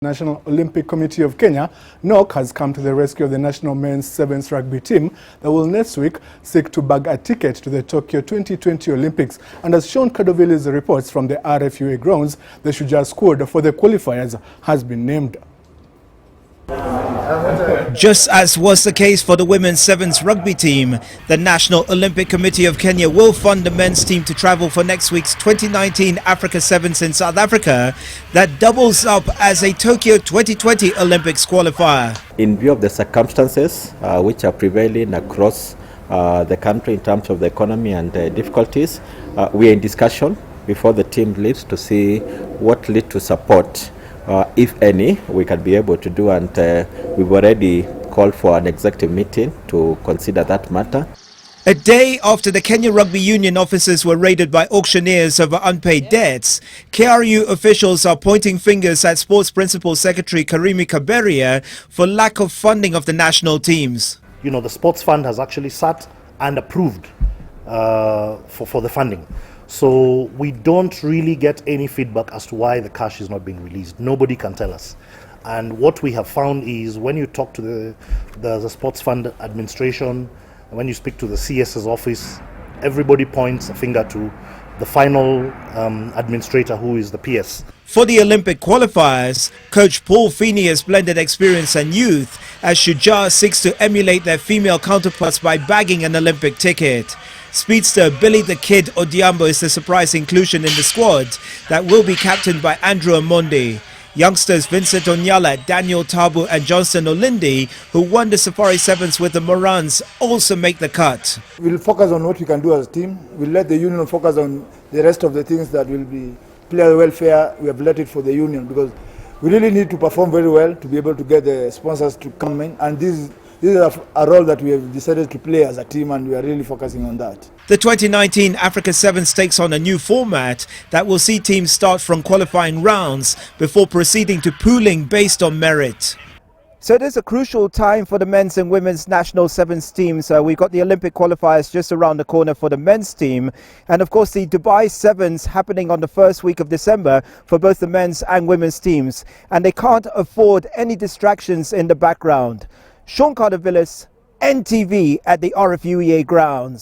National Olympic Committee of Kenya, NOC, has come to the rescue of the national men's sevens rugby team that will next week seek to bag a ticket to the Tokyo 2020 Olympics. And as Sean Kadovile's reports from the RFUA grounds, the Shujaa squad for the qualifiers has been named. Just as was the case for the women's sevens rugby team, the National Olympic Committee of Kenya will fund the men's team to travel for next week's 2019 Africa Sevens in South Africa that doubles up as a Tokyo 2020 Olympics qualifier. In view of the circumstances which are prevailing across the country in terms of the economy and difficulties, we are in discussion before the team leaves to see what lead to support, if any, we can be able to do, and we've already called for an executive meeting to consider that matter. A day after the Kenya Rugby Union offices were raided by auctioneers over unpaid debts, KRU officials are pointing fingers at Sports Principal Secretary PS Kaberia for lack of funding of the national teams. You know, the Sports Fund has actually sat and approved for the funding. So we don't really get any feedback as to why the cash is not being released. Nobody can tell us. And what we have found is when you talk to the Sports Fund administration, when you speak to the CS's office, everybody points a finger to the final administrator, who is the PS. For the Olympic qualifiers, Coach Paul Feeney has blended experience and youth as Shujaa seeks to emulate their female counterparts by bagging an Olympic ticket. Speedster Billy the Kid Odhiambo is the surprise inclusion in the squad that will be captained by Andrew Amondi. Youngsters Vincent Onyala, Daniel Tabu and Johnston Olindi, who won the Safari Sevens with the Morans, also make the cut. We'll focus on what we can do as a team. We'll let the union focus on the rest of the things that will be player welfare. We have let it for the union because we really need to perform very well to be able to get the sponsors to come in, and this is a role that we have decided to play as a team, and we are really focusing on that. The 2019 Africa Sevens takes on a new format that will see teams start from qualifying rounds before proceeding to pooling based on merit. So it is a crucial time for the men's and women's national sevens teams. We've got the Olympic qualifiers just around the corner for the men's team. And of course the Dubai Sevens happening on the first week of December for both the men's and women's teams. And they can't afford any distractions in the background. Sean Kadovile's NTV at the RFUA grounds.